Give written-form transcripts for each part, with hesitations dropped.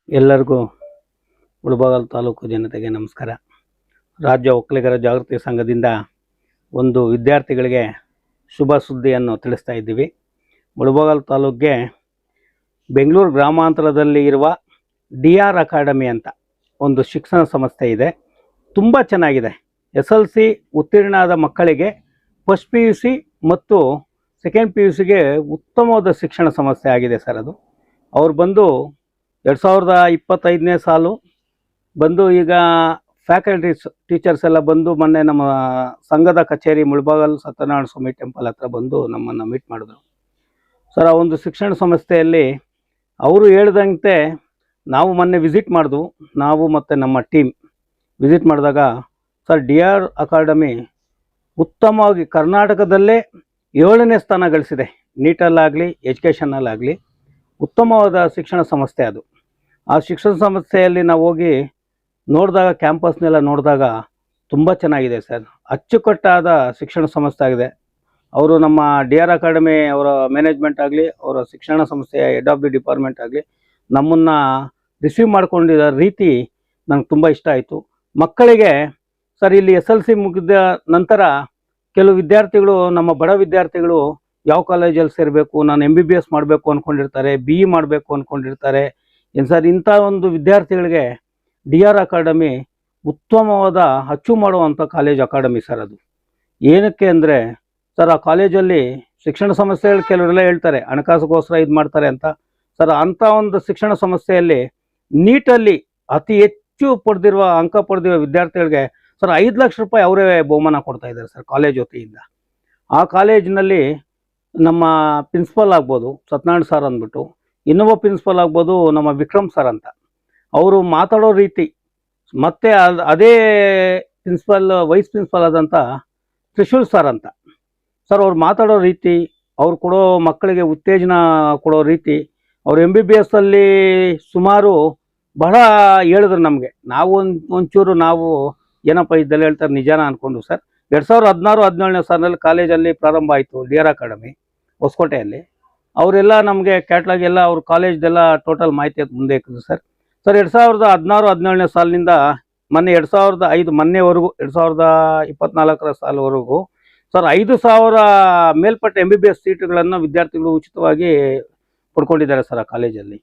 ಎಲ್ಲರಿಗೂ ಮುಳಬಾಗಿಲು ತಾಲೂಕು ಜನತೆಗೆ ನಮಸ್ಕಾರ. ರಾಜ್ಯ ಒಕ್ಕಲಿಗರ ಜಾಗೃತಿ ಸಂಘದಿಂದ ಒಂದು ವಿದ್ಯಾರ್ಥಿಗಳಿಗೆ ಶುಭ ಸುದ್ದಿಯನ್ನು ತಿಳಿಸ್ತಾ ಇದ್ದೀವಿ. ಮುಳಬಾಗಿಲು ತಾಲೂಕಿಗೆ ಬೆಂಗಳೂರು ಗ್ರಾಮಾಂತರದಲ್ಲಿ ಇರುವ DR ಅಕಾಡೆಮಿ ಅಂತ ಒಂದು ಶಿಕ್ಷಣ ಸಂಸ್ಥೆ ಇದೆ. ತುಂಬ ಚೆನ್ನಾಗಿದೆ. SLC ಉತ್ತೀರ್ಣರಾದ ಮಕ್ಕಳಿಗೆ ಫಸ್ಟ್ PUC ಮತ್ತು ಸೆಕೆಂಡ್ PUCಗೆ ಉತ್ತಮವಾದ ಶಿಕ್ಷಣ ಸಂಸ್ಥೆ ಆಗಿದೆ ಸರ್. ಅದು ಅವ್ರು ಬಂದು 2025ನೇ ಸಾಲು ಬಂದು ಈಗ ಫ್ಯಾಕಲ್ಟೀಸ್ ಟೀಚರ್ಸ್ ಎಲ್ಲ ಬಂದು ಮೊನ್ನೆ ನಮ್ಮ ಸಂಘದ ಕಚೇರಿ ಮುಳಬಾಗಿಲು ಸತ್ಯನಾರಾಯಣ ಸ್ವಾಮಿ ಟೆಂಪಲ್ ಹತ್ರ ಬಂದು ನಮ್ಮನ್ನು ಮೀಟ್ ಮಾಡಿದ್ರು ಸರ್. ಆ ಒಂದು ಶಿಕ್ಷಣ ಸಂಸ್ಥೆಯಲ್ಲಿ ಅವರು ಹೇಳ್ದಂತೆ ನಾವು ಮೊನ್ನೆ ವಿಸಿಟ್ ಮಾಡಿದ್ವು, ನಾವು ಮತ್ತು ನಮ್ಮ ಟೀಮ್ ವಿಸಿಟ್ ಮಾಡಿದಾಗ ಸರ್ DR ಅಕಾಡೆಮಿ ಉತ್ತಮವಾಗಿ ಕರ್ನಾಟಕದಲ್ಲೇ 7ನೇ ಸ್ಥಾನ ಗಳಿಸಿದೆ. ನೀಟಲ್ಲಾಗಲಿ ಎಜುಕೇಷನಲ್ಲಾಗಲಿ ಉತ್ತಮವಾದ ಶಿಕ್ಷಣ ಸಂಸ್ಥೆ ಅದು. ಆ ಶಿಕ್ಷಣ ಸಂಸ್ಥೆಯಲ್ಲಿ ನಾವು ಹೋಗಿ ನೋಡಿದಾಗ ಕ್ಯಾಂಪಸ್ನೆಲ್ಲ ನೋಡಿದಾಗ ತುಂಬ ಚೆನ್ನಾಗಿದೆ ಸರ್. ಅಚ್ಚುಕಟ್ಟಾದ ಶಿಕ್ಷಣ ಸಂಸ್ಥೆ ಆಗಿದೆ. ಅವರು ನಮ್ಮ DR ಅಕಾಡೆಮಿ ಅವರ ಮ್ಯಾನೇಜ್ಮೆಂಟ್ ಆಗಲಿ, ಅವರ ಶಿಕ್ಷಣ ಸಂಸ್ಥೆಯ ಹೆಡ್ ಆಫ್ ದಿ ಡಿಪಾರ್ಟ್ಮೆಂಟ್ ಆಗಲಿ ನಮ್ಮನ್ನು ರಿಸೀವ್ ಮಾಡ್ಕೊಂಡಿದ್ದ ರೀತಿ ನನಗೆ ತುಂಬ ಇಷ್ಟ ಆಯಿತು. ಮಕ್ಕಳಿಗೆ ಸರ್ ಇಲ್ಲಿ SLC ಮುಗಿದ ನಂತರ ಕೆಲವು ವಿದ್ಯಾರ್ಥಿಗಳು, ನಮ್ಮ ಬಡ ವಿದ್ಯಾರ್ಥಿಗಳು ಯಾವ ಕಾಲೇಜಲ್ಲಿ ಸೇರಬೇಕು, ನಾನು MBBS ಮಾಡಬೇಕು ಅಂದ್ಕೊಂಡಿರ್ತಾರೆ, BE ಮಾಡಬೇಕು ಅಂದ್ಕೊಂಡಿರ್ತಾರೆ. ಏನು ಸರ್, ಇಂಥ ಒಂದು ವಿದ್ಯಾರ್ಥಿಗಳಿಗೆ DR ಅಕಾಡೆಮಿ ಉತ್ತಮವಾದ ಅಚೀವ್ ಮಾಡುವಂಥ ಕಾಲೇಜ್ ಅಕಾಡೆಮಿ ಸರ್. ಅದು ಏನಕ್ಕೆ ಅಂದರೆ ಸರ್, ಆ ಕಾಲೇಜಲ್ಲಿ ಶಿಕ್ಷಣ ಸಂಸ್ಥೆಗಳು ಕೆಲವರೆಲ್ಲ ಹೇಳ್ತಾರೆ ಹಣಕಾಸುಗೋಸ್ಕರ ಇದು ಮಾಡ್ತಾರೆ ಅಂತ. ಸರ್, ಅಂಥ ಒಂದು ಶಿಕ್ಷಣ ಸಂಸ್ಥೆಯಲ್ಲಿ ನೀಟಲ್ಲಿ ಅತಿ ಹೆಚ್ಚು ಪಡೆದಿರುವ ಅಂಕ ಪಡೆದಿರುವ ವಿದ್ಯಾರ್ಥಿಗಳಿಗೆ ಸರ್ 5 ಲಕ್ಷ ರೂಪಾಯಿ ಅವರೇ ಬಹುಮಾನ ಕೊಡ್ತಾ ಇದ್ದಾರೆ ಸರ್ ಕಾಲೇಜ್ ವತಿಯಿಂದ. ಆ ಕಾಲೇಜಿನಲ್ಲಿ ನಮ್ಮ ಪ್ರಿನ್ಸಿಪಲ್ ಆಗ್ಬೋದು ಸತ್ಯನಾರಾಯಣ ಸರ್ ಅಂದ್ಬಿಟ್ಟು, ಇನ್ನೊಬ್ಬ ಪ್ರಿನ್ಸಿಪಲ್ ಆಗ್ಬೋದು ನಮ್ಮ ವಿಕ್ರಮ್ ಸರ್ ಅಂತ. ಅವರು ಮಾತಾಡೋ ರೀತಿ ಮತ್ತು ಅದೇ ಪ್ರಿನ್ಸಿಪಲ್ ವೈಸ್ ಪ್ರಿನ್ಸಿಪಲ್ ಆದಂಥ ತ್ರಿಶೂಲ್ ಸರ್ ಅಂತ ಸರ್, ಅವ್ರು ಮಾತಾಡೋ ರೀತಿ, ಅವ್ರು ಕೊಡೋ ಮಕ್ಕಳಿಗೆ ಉತ್ತೇಜನ ಕೊಡೋ ರೀತಿ, ಅವ್ರು MBBS ಅಲ್ಲಿ ಸುಮಾರು ಬಹಳ ಹೇಳಿದ್ರು ನಮಗೆ. ನಾವು ಒಂಚೂರು ನಾವು ಏನಪ್ಪ ಇದ್ದೆಲ್ಲ ಹೇಳ್ತಾರೆ ನಿಜಾನ ಅಂದ್ಕೊಂಡು ಸರ್. 2016-17ನೇ ಸಾಲಿನಲ್ಲಿ ಕಾಲೇಜಲ್ಲಿ ಪ್ರಾರಂಭ ಆಯಿತು DR ಅಕಾಡೆಮಿ ಹೊಸಕೋಟೆಯಲ್ಲಿ. ಅವರೆಲ್ಲ ನಮಗೆ ಕ್ಯಾಟ್ಲಾಗ್ ಎಲ್ಲ ಅವ್ರ ಕಾಲೇಜ್ದೆಲ್ಲ ಟೋಟಲ್ ಮಾಹಿತಿ ಅದು ಮುಂದೆ ಇಕ್ಕಿದ್ರು ಸರ್. 2016-17ನೇ ಸಾಲಿನಿಂದ ಮೊನ್ನೆ 2005 ಮೊನ್ನೆವರೆಗೂ 2024ರ ಸಾಲವರೆಗೂ ಸರ್ 5,000 ಮೇಲ್ಪಟ್ಟ MBBS ಸೀಟುಗಳನ್ನು ವಿದ್ಯಾರ್ಥಿಗಳು ಉಚಿತವಾಗಿ ಪಡ್ಕೊಂಡಿದ್ದಾರೆ ಸರ್. ಆ ಕಾಲೇಜಲ್ಲಿ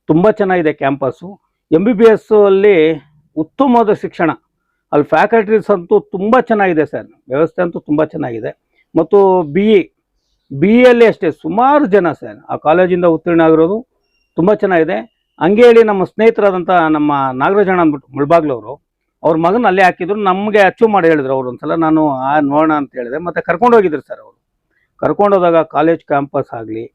ತುಂಬ ಚೆನ್ನಾಗಿದೆ ಕ್ಯಾಂಪಸ್ಸು. MBBS ಅಲ್ಲಿ ಉತ್ತಮವಾದ ಶಿಕ್ಷಣ, ಅಲ್ಲಿ ಫ್ಯಾಕಲ್ಟೀಸ್ ಅಂತೂ ತುಂಬ ಚೆನ್ನಾಗಿದೆ ಸರ್, ವ್ಯವಸ್ಥೆ ಅಂತೂ ತುಂಬ ಚೆನ್ನಾಗಿದೆ. ಮತ್ತು BE ಅಷ್ಟೇ ಸುಮಾರು ಜನ ಸರ್ ಆ ಕಾಲೇಜಿಂದ ಉತ್ತೀರ್ಣ ಆಗಿರೋದು ತುಂಬ ಚೆನ್ನಾಗಿದೆ. ಹಂಗೆ ಹೇಳಿ ನಮ್ಮ ಸ್ನೇಹಿತರಾದಂಥ ನಮ್ಮ ನಾಗರಾಜಣ್ಣ ಅಂದ್ಬಿಟ್ಟು ಮುಳಬಾಗ್ಲವರು, ಅವ್ರ ಮಗನ ಅಲ್ಲೇ ಹಾಕಿದ್ರು. ನಮಗೆ ಅಚೀವ್ ಮಾಡಿ ಹೇಳಿದ್ರು ಅವರು ಒಂದ್ಸಲ. ನಾನು ನೋಡೋಣ ಅಂತ ಹೇಳಿದೆ, ಮತ್ತು ಕರ್ಕೊಂಡೋಗಿದ್ರು ಸರ್. ಅವರು ಕರ್ಕೊಂಡೋದಾಗ ಕಾಲೇಜ್ ಕ್ಯಾಂಪಸ್ ಆಗಲಿ,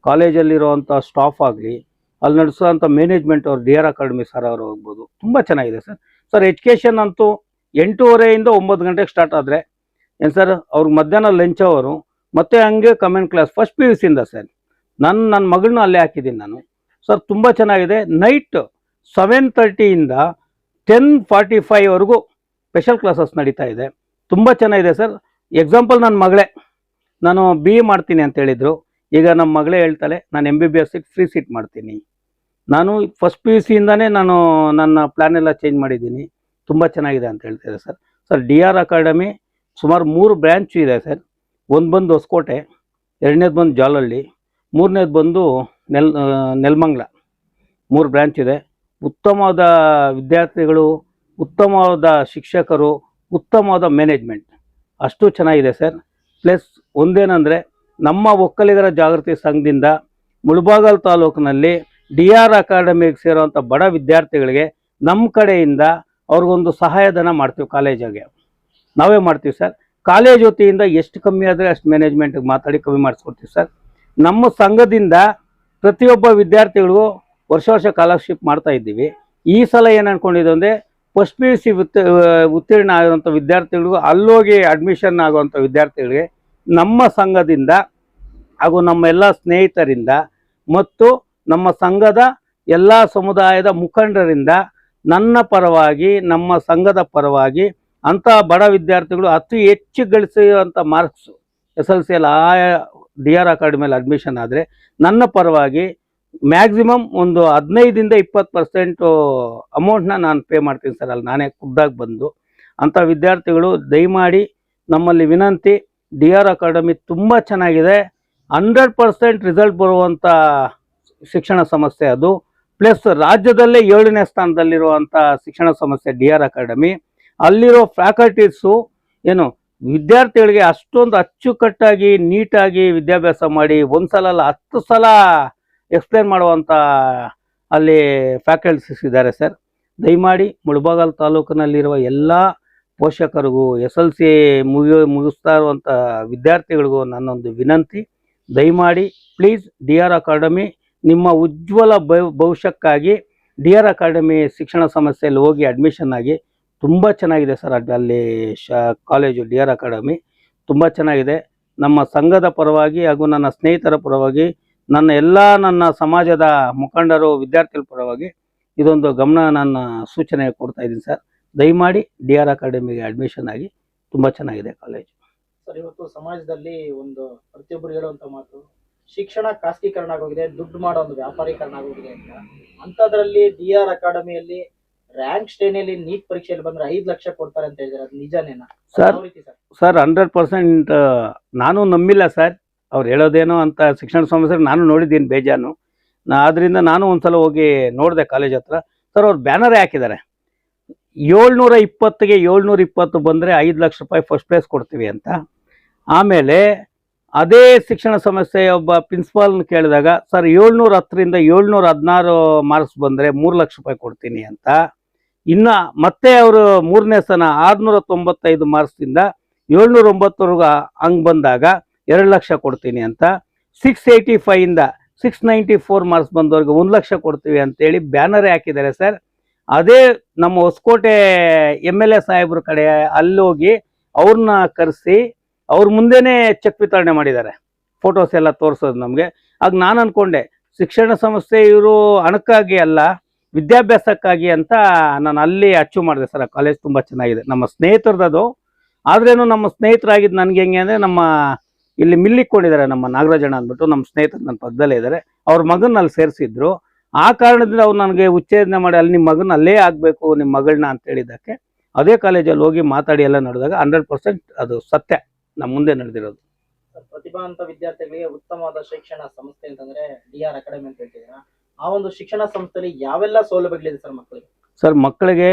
ಕಾಲೇಜಲ್ಲಿರೋವಂಥ ಸ್ಟಾಫ್ ಆಗಲಿ, ಅಲ್ಲಿ ನಡೆಸೋಂಥ ಮ್ಯಾನೇಜ್ಮೆಂಟ್ ಅವ್ರು DR ಅಕಾಡೆಮಿ ಸರ್ ಅವರು ಹೋಗ್ಬೋದು, ತುಂಬ ಚೆನ್ನಾಗಿದೆ ಸರ್. ಸರ್, ಎಜುಕೇಷನ್ ಅಂತೂ 8:30ಯಿಂದ 9 ಗಂಟೆಗೆ ಸ್ಟಾರ್ಟ್ ಆದರೆ ಏನು ಸರ್, ಅವ್ರಿಗೆ ಮಧ್ಯಾಹ್ನ ಲಂಚ್ ಅವರು, ಮತ್ತು ಹಂಗೆ ಕಮೆಂಟ್ ಕ್ಲಾಸ್ ಫಸ್ಟ್ PUCಯಿಂದ ಸರ್. ನನ್ನ ಮಗಳನ್ನೂ ಅಲ್ಲೇ ಹಾಕಿದ್ದೀನಿ ನಾನು ಸರ್. ತುಂಬ ಚೆನ್ನಾಗಿದೆ. ನೈಟ್ 7:30ಯಿಂದ 10:45ವರೆಗೂ ಸ್ಪೆಷಲ್ ಕ್ಲಾಸಸ್ ನಡೀತಾ ಇದೆ. ತುಂಬ ಚೆನ್ನಾಗಿದೆ ಸರ್. ಎಕ್ಸಾಂಪಲ್ ನನ್ನ ಮಗಳೇ, ನಾನು BE ಮಾಡ್ತೀನಿ ಅಂತ ಹೇಳಿದರು. ಈಗ ನಮ್ಮ ಮಗಳೇ ಹೇಳ್ತಾಳೆ ನಾನು MBBSಗೆ ಫ್ರೀ ಸೀಟ್ ಮಾಡ್ತೀನಿ. ನಾನು ಫಸ್ಟ್ PUCಯಿಂದನೇ ನಾನು ನನ್ನ ಪ್ಲ್ಯಾನ್ ಎಲ್ಲ ಚೇಂಜ್ ಮಾಡಿದ್ದೀನಿ. ತುಂಬ ಚೆನ್ನಾಗಿದೆ ಅಂತ ಹೇಳ್ತಿದ್ದಾರೆ ಸರ್. ಸರ್, DR ಅಕಾಡೆಮಿ ಸುಮಾರು 3 ಬ್ರ್ಯಾಂಚ್ ಇದೆ ಸರ್. ಒಂದು ಬಂದು ಹೊಸಕೋಟೆ, 2ನೇದು ಬಂದು ಜಾಲಹಳ್ಳಿ, 3ನೇದು ಬಂದು ನೆಲಮಂಗಲ. 3 ಬ್ರ್ಯಾಂಚ್ ಇದೆ. ಉತ್ತಮವಾದ ವಿದ್ಯಾರ್ಥಿಗಳು, ಉತ್ತಮವಾದ ಶಿಕ್ಷಕರು, ಉತ್ತಮವಾದ ಮ್ಯಾನೇಜ್ಮೆಂಟ್, ಅಷ್ಟು ಚೆನ್ನಾಗಿದೆ ಸರ್. ಪ್ಲಸ್ ಒಂದೇನೆಂದರೆ ನಮ್ಮ ಒಕ್ಕಲಿಗರ ಜಾಗೃತಿ ಸಂಘದಿಂದ ಮುಳಬಾಗಿಲು ತಾಲೂಕಿನಲ್ಲಿ DR ಅಕಾಡೆಮಿಗೆ ಸೇರುವಂಥ ಬಡ ವಿದ್ಯಾರ್ಥಿಗಳಿಗೆ ನಮ್ಮ ಕಡೆಯಿಂದ ಅವ್ರಿಗೊಂದು ಸಹಾಯಧನ ಮಾಡ್ತೀವಿ. ಕಾಲೇಜಿಗೆ ನಾವೇ ಮಾಡ್ತೀವಿ ಸರ್. ಕಾಲೇಜ್ ವತಿಯಿಂದ ಎಷ್ಟು ಕಮ್ಮಿ ಆದರೆ ಅಷ್ಟು ಮ್ಯಾನೇಜ್ಮೆಂಟಿಗೆ ಮಾತಾಡಿ ಕಮ್ಮಿ ಮಾಡಿಸ್ಕೊಡ್ತೀವಿ ಸರ್. ನಮ್ಮ ಸಂಘದಿಂದ ಪ್ರತಿಯೊಬ್ಬ ವಿದ್ಯಾರ್ಥಿಗಳಿಗೂ ವರ್ಷ ಸ್ಕಾಲರ್ಶಿಪ್ ಮಾಡ್ತಾ ಇದ್ದೀವಿ. ಈ ಸಲ ಏನು ಅಂದ್ಕೊಂಡಿದ್ದು ಅಂದರೆ ಫಸ್ಟ್ PUC ಉತ್ತೀರ್ಣ ಆಗುವಂಥ ವಿದ್ಯಾರ್ಥಿಗಳಿಗೂ ಅಲ್ಲೋಗಿ ಅಡ್ಮಿಷನ್ ಆಗುವಂಥ ವಿದ್ಯಾರ್ಥಿಗಳಿಗೆ ನಮ್ಮ ಸಂಘದಿಂದ ಹಾಗೂ ನಮ್ಮ ಎಲ್ಲ ಸ್ನೇಹಿತರಿಂದ ಮತ್ತು ನಮ್ಮ ಸಂಘದ ಎಲ್ಲ ಸಮುದಾಯದ ಮುಖಂಡರಿಂದ ನನ್ನ ಪರವಾಗಿ, ನಮ್ಮ ಸಂಘದ ಪರವಾಗಿ ಅಂಥ ಬಡ ವಿದ್ಯಾರ್ಥಿಗಳು ಅತಿ ಹೆಚ್ಚು ಗಳಿಸುವಂಥ ಮಾರ್ಕ್ಸು SLCಯಲ್ಲಿ DR ಅಕಾಡೆಮಿಯಲ್ಲಿ ಅಡ್ಮಿಷನ್ ಆದರೆ ನನ್ನ ಪರವಾಗಿ ಮ್ಯಾಕ್ಸಿಮಮ್ ಒಂದು 15-20% ಅಮೌಂಟ್ನ ನಾನು ಪೇ ಮಾಡ್ತೀನಿ ಸರ್, ಅಲ್ಲಿ ನಾನೇ ಖುದ್ದಾಗಿ ಬಂದು. ಅಂಥ ವಿದ್ಯಾರ್ಥಿಗಳು ದಯಮಾಡಿ ನಮ್ಮಲ್ಲಿ ವಿನಂತಿ, DR ಅಕಾಡೆಮಿ ತುಂಬ ಚೆನ್ನಾಗಿದೆ, 100% ರಿಸಲ್ಟ್ ಬರುವಂಥ ಶಿಕ್ಷಣ ಸಂಸ್ಥೆ ಅದು. ಪ್ಲಸ್ ರಾಜ್ಯದಲ್ಲೇ 7ನೇ ಸ್ಥಾನದಲ್ಲಿರುವಂಥ ಶಿಕ್ಷಣ ಸಂಸ್ಥೆ DR ಅಕಾಡೆಮಿ. ಅಲ್ಲಿರೋ ಫ್ಯಾಕಲ್ಟೀಸು ಏನು ವಿದ್ಯಾರ್ಥಿಗಳಿಗೆ ಅಷ್ಟೊಂದು ಅಚ್ಚುಕಟ್ಟಾಗಿ ನೀಟಾಗಿ ವಿದ್ಯಾಭ್ಯಾಸ ಮಾಡಿ ಒಂದು ಸಲ ಅಲ್ಲ 10 ಸಲ ಎಕ್ಸ್ಪ್ಲೇನ್ ಮಾಡುವಂಥ ಅಲ್ಲಿ ಫ್ಯಾಕಲ್ಟೀಸ್ ಇದ್ದಾರೆ ಸರ್. ದಯಮಾಡಿ ಮುಳಬಾಗಲ್ ತಾಲೂಕಿನಲ್ಲಿರುವ ಎಲ್ಲ ಪೋಷಕರಿಗೂ SLC ಮುಗಿಸ್ತಾ ಇರುವಂಥ ವಿದ್ಯಾರ್ಥಿಗಳಿಗೂ ನನ್ನೊಂದು ವಿನಂತಿ, ದಯಮಾಡಿ ಪ್ಲೀಸ್ DR ಅಕಾಡೆಮಿ ನಿಮ್ಮ ಉಜ್ವಲ ಭವಿಷ್ಯಕ್ಕಾಗಿ DR ಅಕಾಡೆಮಿ ಶಿಕ್ಷಣ ಸಂಸ್ಥೆಯಲ್ಲಿ ಹೋಗಿ ಅಡ್ಮಿಷನ್ ಆಗಿ. ತುಂಬ ಚೆನ್ನಾಗಿದೆ ಸರ್, ಅಲ್ಲಿ ಕಾಲೇಜು DR ಅಕಾಡೆಮಿ ತುಂಬ ಚೆನ್ನಾಗಿದೆ. ನಮ್ಮ ಸಂಘದ ಪರವಾಗಿ ಹಾಗೂ ನನ್ನ ಸ್ನೇಹಿತರ ಪರವಾಗಿ, ನನ್ನ ಸಮಾಜದ ಮುಖಂಡರು ವಿದ್ಯಾರ್ಥಿಗಳ ಪರವಾಗಿ ಇದೊಂದು ನನ್ನ ಸೂಚನೆ ಕೊಡ್ತಾ ಇದ್ದೀನಿ ಸರ್. ದಯಮಾಡಿ DR ಅಕಾಡೆಮಿಗೆ ಅಡ್ಮಿಷನ್ ಆಗಿ, ತುಂಬ ಚೆನ್ನಾಗಿದೆ ಕಾಲೇಜು. ಸರ್, ಇವತ್ತು ಸಮಾಜದಲ್ಲಿ ಒಂದು ಪ್ರತಿಯೊಬ್ಬರು ಹೇಳುವಂತ ಮಾತು, ಶಿಕ್ಷಣ ಖಾಸಗೀಕರಣ ಆಗೋಗಿದೆ, ದುಡ್ಡು ಮಾಡೋ ಒಂದು ವ್ಯಾಪಾರೀಕರಣ ಆಗೋಗಿದೆ ಅಂತ. ಅಂಥದ್ರಲ್ಲಿ DR ಅಕಾಡೆಮಿಯಲ್ಲಿ ರ್ಯಾಂಕ್ ಶ್ರೇಣಿಯಲ್ಲಿ ನೀಟ್ ಪರೀಕ್ಷೆಯಲ್ಲಿ ಬಂದ್ರೆ 5 ಲಕ್ಷ ಕೊಡ್ತಾರೆ ಅಂತ ಹೇಳಿದ್ರೆ ಅದು ನಿಜನೇನಾ ಸರ್? ಸರ್ 100% ನಾನು ನಂಬಿಲ್ಲ ಸರ್, ಅವ್ರು ಹೇಳೋದೇನೋ ಅಂತ. ಶಿಕ್ಷಣ ಸಂಸ್ಥೆ ನಾನು ನೋಡಿದ್ದೀನಿ ಬೇಜಾನು, ಆದ್ರಿಂದ ನಾನು ಒಂದ್ಸಲ ಹೋಗಿ ನೋಡಿದೆ ಕಾಲೇಜ್ ಹತ್ರ. ಸರ್ ಅವ್ರು ಬ್ಯಾನರೇ ಹಾಕಿದ್ದಾರೆ, 720ಗೆ 720 ಬಂದರೆ 5 ಲಕ್ಷ ರೂಪಾಯಿ ಫಸ್ಟ್ ಪ್ರೈಸ್ ಕೊಡ್ತೀವಿ ಅಂತ. ಆಮೇಲೆ ಅದೇ ಶಿಕ್ಷಣ ಸಂಸ್ಥೆಯ ಒಬ್ಬ ಪ್ರಿನ್ಸಿಪಾಲ್ನ ಕೇಳಿದಾಗ, ಸರ್ 710ರಿಂದ 716 ಮಾರ್ಕ್ಸ್ ಬಂದರೆ 3 ಲಕ್ಷ ರೂಪಾಯಿ ಕೊಡ್ತೀನಿ ಅಂತ. ಇನ್ನು ಮತ್ತೆ ಅವರು 3ನೇ ಸ್ಥಾನ 695 ಮಾರ್ಕ್ಸಿಂದ 709 ಹಂಗೆ ಬಂದಾಗ 2 ಲಕ್ಷ ಕೊಡ್ತೀನಿ ಅಂತ. 685ಇಂದ 694 ಮಾರ್ಕ್ಸ್ ಬಂದವ್ರಿಗೆ 1 ಲಕ್ಷ ಕೊಡ್ತೀವಿ ಅಂತೇಳಿ ಬ್ಯಾನರೇ ಹಾಕಿದ್ದಾರೆ ಸರ್. ಅದೇ ನಮ್ಮ ಹೊಸಕೋಟೆ MLA ಸಾಹೇಬ್ರ ಕಡೆ ಅಲ್ಲೋಗಿ ಅವ್ರನ್ನ ಕರೆಸಿ ಅವ್ರ ಮುಂದೆನೇ ಚೆಕ್ ವಿತರಣೆ ಮಾಡಿದ್ದಾರೆ, ಫೋಟೋಸ್ ಎಲ್ಲ ತೋರಿಸೋದು ನಮಗೆ. ಆಗ ನಾನು ಅಂದ್ಕೊಂಡೆ ಶಿಕ್ಷಣ ಸಂಸ್ಥೆ ಇವರು ಹಣಕ್ಕಾಗಿ ಅಲ್ಲ ವಿದ್ಯಾಭ್ಯಾಸಕ್ಕಾಗಿ ಅಂತ ನಾನು ಅಲ್ಲಿ ಅಚೀವ್ ಮಾಡಿದೆ ಸರ್. ಆ ಕಾಲೇಜ್ ತುಂಬ ಚೆನ್ನಾಗಿದೆ, ನಮ್ಮ ಸ್ನೇಹಿತರದ್ದು. ಆದ್ರೇನು ನಮ್ಮ ಸ್ನೇಹಿತರಾಗಿದ್ದು ನನಗೆ ಹೆಂಗೆ ಅಂದರೆ, ನಮ್ಮ ಇಲ್ಲಿ ಮಿಲ್ಲಿಕ್ಕೊಂಡಿದ್ದಾರೆ ನಮ್ಮ ನಾಗರಾಜಣ್ಣ ಅಂದ್ಬಿಟ್ಟು, ನಮ್ಮ ಸ್ನೇಹಿತರು ನನ್ನ ಪಕ್ಕದಲ್ಲೇ ಇದ್ದಾರೆ. ಅವ್ರ ಮಗನ ಅಲ್ಲಿ ಸೇರಿಸಿದ್ರು. ಆ ಕಾರಣದಿಂದ ಅವ್ರು ನನಗೆ ಉಚ್ಚೇದನೆ ಮಾಡಿ, ಅಲ್ಲಿ ನಿಮ್ಮ ಮಗನ ಅಲ್ಲೇ ಆಗಬೇಕು ನಿಮ್ಮ ಮಗಳನ್ನ ಅಂತ ಹೇಳಿದ್ದಕ್ಕೆ ಅದೇ ಕಾಲೇಜಲ್ಲಿ ಹೋಗಿ ಮಾತಾಡಿ ಎಲ್ಲ ನಡೆದಾಗ 100% ಅದು ಸತ್ಯ ನಮ್ಮ ಮುಂದೆ ನಡೆದಿರೋದು. ಪ್ರತಿಭಾವಂತ ವಿದ್ಯಾರ್ಥಿಗಳಿಗೆ ಉತ್ತಮವಾದ ಶಿಕ್ಷಣ ಸಂಸ್ಥೆ ಅಂತಂದ್ರೆ DR ಅಕಾಡೆಮಿ ಅಂತ ಹೇಳ್ತಿದ್ದೀರಾ. ಆ ಒಂದು ಶಿಕ್ಷಣ ಸಂಸ್ಥೆಯಲ್ಲಿ ಯಾವೆಲ್ಲ ಸೌಲಭ್ಯಗಳಿದೆ ಸರ್ ಮಕ್ಕಳಿಗೆ? ಸರ್ ಮಕ್ಕಳಿಗೆ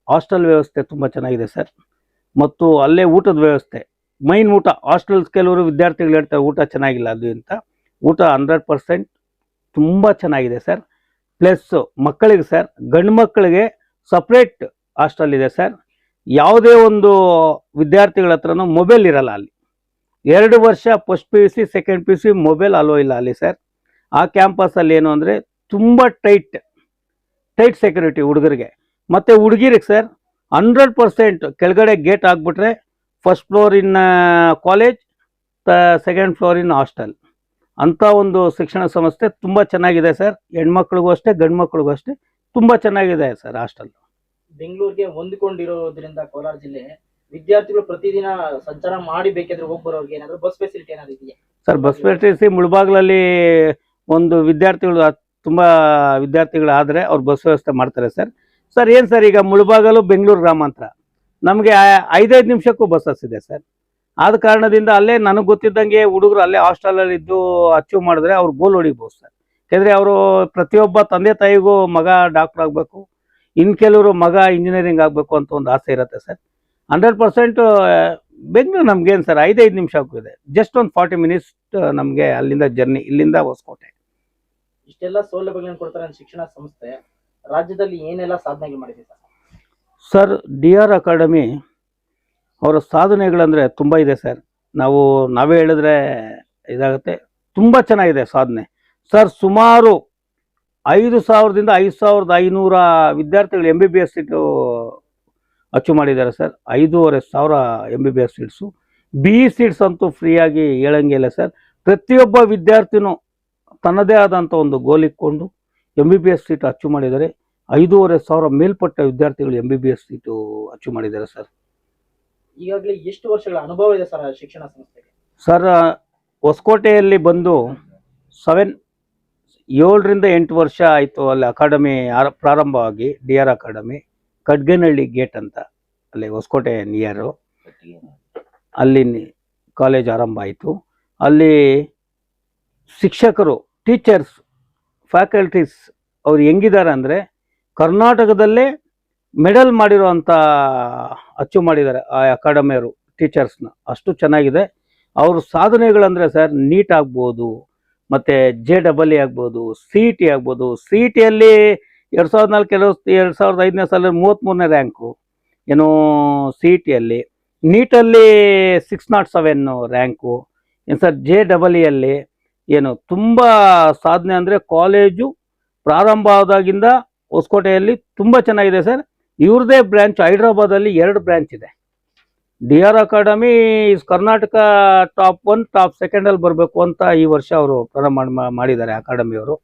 ಹಾಸ್ಟೆಲ್ ವ್ಯವಸ್ಥೆ ತುಂಬ ಚೆನ್ನಾಗಿದೆ ಸರ್, ಮತ್ತು ಅಲ್ಲೇ ಊಟದ ವ್ಯವಸ್ಥೆ, ಮೈನ್ ಊಟ. ಹಾಸ್ಟೆಲ್ಸ್ ಕೆಲವರು ವಿದ್ಯಾರ್ಥಿಗಳು ಹೇಳ್ತಾರೆ ಊಟ ಚೆನ್ನಾಗಿಲ್ಲ ಅದು ಅಂತ. ಊಟ 100% ತುಂಬ ಚೆನ್ನಾಗಿದೆ ಸರ್. ಪ್ಲಸ್ ಮಕ್ಕಳಿಗೆ ಸರ್, ಗಂಡು ಮಕ್ಕಳಿಗೆ ಸಪ್ರೇಟ್ ಹಾಸ್ಟೆಲ್ ಇದೆ ಸರ್. ಯಾವುದೇ ಒಂದು ವಿದ್ಯಾರ್ಥಿಗಳ ಹತ್ರನೂ ಮೊಬೈಲ್ ಇರಲ್ಲ ಅಲ್ಲಿ. 2 ವರ್ಷ first PUC second PUC mobile hello ಇಲ್ಲ ಅಲ್ಲಿ ಸರ್. ಆ ಕ್ಯಾಂಪಸಲ್ಲಿ ಏನು ಅಂದರೆ ತುಂಬ ಟೈಟ್ ಸೆಕ್ಯೂರಿಟಿ ಹುಡುಗರಿಗೆ. ಮತ್ತು ಹುಡುಗಿರಿಗೆ ಸರ್ 100% ಕೆಳಗಡೆ ಗೇಟ್ ಆಗಿಬಿಟ್ರೆ ಫಸ್ಟ್ ಫ್ಲೋರ್ ಇನ್ ಕಾಲೇಜ್, ಸೆಕೆಂಡ್ ಫ್ಲೋರ್ ಇನ್ ಹಾಸ್ಟೆಲ್. ಅಂಥ ಒಂದು ಶಿಕ್ಷಣ ಸಂಸ್ಥೆ ತುಂಬ ಚೆನ್ನಾಗಿದೆ ಸರ್. ಹೆಣ್ಮಕ್ಳಿಗೂ ಅಷ್ಟೇ ಗಂಡು ಮಕ್ಳಿಗೂ ಅಷ್ಟೇ ತುಂಬ ಚೆನ್ನಾಗಿದೆ ಸರ್ ಹಾಸ್ಟೆಲ್. ಬೆಂಗಳೂರಿಗೆ ಹೊಂದಿಕೊಂಡಿರೋದ್ರಿಂದ ಕೋಲಾರ ಜಿಲ್ಲೆ ವಿದ್ಯಾರ್ಥಿಗಳು ಪ್ರತಿದಿನ ಸಂಚಾರ ಮಾಡಿ ಬೇಕಾದ್ರೆ ಹೋಗಿ ಬರೋರಿಗೆ ಏನಾದರೂ ಬಸ್ ಫೆಸಿಲಿಟಿ ಏನಾದ್ರು ಇದೆಯಾ ಸರ್? ಬಸ್ ಫೆಸಿಲಿಟಿ ಮುಳಬಾಗ್ಲಲ್ಲಿ ಒಂದು ವಿದ್ಯಾರ್ಥಿಗಳು ತುಂಬ ವಿದ್ಯಾರ್ಥಿಗಳಾದರೆ ಅವ್ರು ಬಸ್ ವ್ಯವಸ್ಥೆ ಮಾಡ್ತಾರೆ ಸರ್. ಸರ್ ಏನು ಸರ್, ಈಗ ಮುಳಬಾಗಲು ಬೆಂಗಳೂರು ಗ್ರಾಮಾಂತರ ನಮಗೆ 5-5 ನಿಮಿಷಕ್ಕೂ ಬಸ್ಸಸ್ ಇದೆ ಸರ್. ಆದ ಕಾರಣದಿಂದ ಅಲ್ಲೇ ನನಗೆ ಗೊತ್ತಿದ್ದಂಗೆ ಹುಡುಗರು ಅಲ್ಲೇ ಹಾಸ್ಟೆಲಲ್ಲಿ ಇದ್ದು ಅಚೀವ್ ಮಾಡಿದ್ರೆ ಅವ್ರು ಗೋಲ್ ಹೊಡಿಬೋದು ಸರ್. ಯಾಕೆಂದರೆ ಅವರು ಪ್ರತಿಯೊಬ್ಬ ತಂದೆ ತಾಯಿಗೂ ಮಗ ಡಾಕ್ಟರ್ ಆಗಬೇಕು, ಇನ್ನು ಕೆಲವರು ಮಗ ಇಂಜಿನಿಯರಿಂಗ್ ಆಗಬೇಕು ಅಂತ ಒಂದು ಆಸೆ ಇರುತ್ತೆ ಸರ್. 100% ಬೆಂಗಳೂರು ನಮಗೇನು ಸರ್ 5-5 ನಿಮಿಷಕ್ಕೂ ಇದೆ, ಜಸ್ಟ್ ಒಂದು 40 ಮಿನಿಟ್ಸ್ ನಮಗೆ ಅಲ್ಲಿಂದ ಜರ್ನಿ, ಇಲ್ಲಿಂದ ಹೊಸಕೋಟೆ. ಇಷ್ಟೆಲ್ಲ ಸೌಲಭ್ಯಗಳನ್ನು ಕೊಡ್ತಾರೆ ಶಿಕ್ಷಣ ಸಂಸ್ಥೆ, ರಾಜ್ಯದಲ್ಲಿ ಏನೆಲ್ಲ ಸಾಧನೆಗಳು ಮಾಡಿದೆ ಸರ್? ಸರ್ DR ಅಕಾಡೆಮಿ ಅವರ ಸಾಧನೆಗಳಂದರೆ ತುಂಬ ಇದೆ ಸರ್. ನಾವೇ ಹೇಳಿದ್ರೆ ಇದಾಗುತ್ತೆ, ತುಂಬ ಚೆನ್ನಾಗಿದೆ ಸಾಧನೆ ಸರ್. ಸುಮಾರು 5,000ದಿಂದ 5,500 ವಿದ್ಯಾರ್ಥಿಗಳು MBBS ಸೀಟು ಅಚೀವ್ ಮಾಡಿದ್ದಾರೆ sir. 5,500 MBBS seats. BE seats ಅಂತೂ ಫ್ರೀಯಾಗಿ ಹೇಳಂಗಿಲ್ಲ ಸರ್. ಪ್ರತಿಯೊಬ್ಬ ವಿದ್ಯಾರ್ಥಿನೂ ತನ್ನದೇ ಆದಂಥ ಒಂದು ಗೋಲ್ ಇಟ್ಕೊಂಡು MBBS ಸೀಟ್ ಅಚೀವ್ ಮಾಡಿದ್ದಾರೆ. 5,500 ಮೇಲ್ಪಟ್ಟ ವಿದ್ಯಾರ್ಥಿಗಳು MBBS ಸೀಟು ಅಚೀವ್ ಮಾಡಿದ್ದಾರೆ ಸರ್. ಈಗಾಗಲೇ ಎಷ್ಟು ವರ್ಷಗಳ ಅನುಭವ ಇದೆ ಸರ್ ಶಿಕ್ಷಣ ಸಂಸ್ಥೆಗೆ? ಸರ್ ಹೊಸಕೋಟೆಯಲ್ಲಿ ಬಂದು 7ರಿಂದ 8 ವರ್ಷ ಆಯಿತು ಅಲ್ಲಿ ಅಕಾಡೆಮಿ ಪ್ರಾರಂಭವಾಗಿ, DR ಅಕಾಡೆಮಿ. ಕಡ್ಗನಹಳ್ಳಿ ಗೇಟ್ ಅಂತ, ಅಲ್ಲಿ ಹೊಸಕೋಟೆ ನಿಯರು, ಅಲ್ಲಿ ಕಾಲೇಜ್ ಆರಂಭ ಆಯಿತು. ಅಲ್ಲಿ ಶಿಕ್ಷಕರು, ಟೀಚರ್ಸ್, ಫ್ಯಾಕಲ್ಟೀಸ್ ಅವ್ರು ಹೆಂಗಿದ್ದಾರೆ ಅಂದರೆ ಕರ್ನಾಟಕದಲ್ಲೇ ಮೆಡಲ್ ಮಾಡಿರೋವಂಥ ಅಚೀವ್ ಮಾಡಿದ್ದಾರೆ ಆ ಅಕಾಡೆಮಿಯವರು ಟೀಚರ್ಸ್ನ. ಅಷ್ಟು ಚೆನ್ನಾಗಿದೆ ಅವ್ರ ಸಾಧನೆಗಳಂದರೆ ಸರ್. ನೀಟ್ ಆಗ್ಬೋದು, ಮತ್ತು JEE ಆಗ್ಬೋದು, CET ಆಗ್ಬೋದು. CETಯಲ್ಲಿ 2004 2005ನೇ ಸಾಲ 33ನೇ ರ್ಯಾಂಕು ಏನು CETಯಲ್ಲಿ. ನೀಟಲ್ಲಿ 607 ರ್ಯಾಂಕು ಏನು ಸರ್. JEEಯಲ್ಲಿ ಏನು ತುಂಬ ಸಾಧನೆ ಅಂದರೆ ಕಾಲೇಜು ಪ್ರಾರಂಭ ಆದಾಗಿಂದ ಹೊಸಕೋಟೆಯಲ್ಲಿ ತುಂಬ ಚೆನ್ನಾಗಿದೆ ಸರ್. ಇವ್ರದೇ ಬ್ರ್ಯಾಂಚ್ ಹೈದ್ರಾಬಾದಲ್ಲಿ 2 ಬ್ರ್ಯಾಂಚ್ ಇದೆ. DR academy is Karnataka top 1 top 2 ಬರಬೇಕು ಅಂತ ಈ ವರ್ಷ ಅವರು ಪ್ರಾರಂಭ ಮಾಡಿದ್ದಾರೆ ಅಕಾಡೆಮಿಯವರು.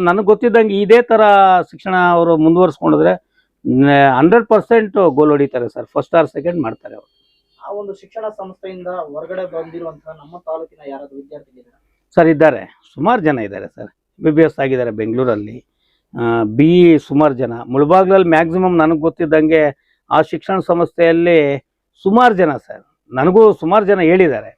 ನನಗೆ ಗೊತ್ತಿದ್ದಂಗೆ ಇದೇ ಥರ ಶಿಕ್ಷಣ ಅವರು ಮುಂದುವರಿಸ್ಕೊಂಡಿದ್ರೆ 100% ಗೋಲ್ ಹೊಡಿತಾರೆ ಸರ್. ಫಸ್ಟ್ ಆರ್ ಸೆಕೆಂಡ್ ಮಾಡ್ತಾರೆ ಅವರು. ಆ ಒಂದು ಶಿಕ್ಷಣ ಸಂಸ್ಥೆಯಿಂದ ಹೊರಗಡೆ ಬಂದಿರುವಂತಹ ನಮ್ಮ ತಾಲೂಕಿನ ಯಾರಾದ್ರೂ ವಿದ್ಯಾರ್ಥಿಗಳಿದ್ದಾರೆ ಸರ್? ಇದ್ದಾರೆ, ಸುಮಾರು ಜನ ಇದ್ದಾರೆ ಸರ್. MBBS ಆಗಿದ್ದಾರೆ ಬೆಂಗಳೂರಲ್ಲಿ, BE ಸುಮಾರು ಜನ. ಮುಳಬಾಗ್ಲಲ್ಲಿ ಮ್ಯಾಕ್ಸಿಮಮ್ ನನಗೆ ಗೊತ್ತಿದ್ದಂಗೆ ಆ ಶಿಕ್ಷಣ ಸಂಸ್ಥೆಯಲ್ಲಿ ಸುಮಾರು ಜನ ಸರ್, ನನಗೂ ಸುಮಾರು ಜನ ಹೇಳಿದ್ದಾರೆ.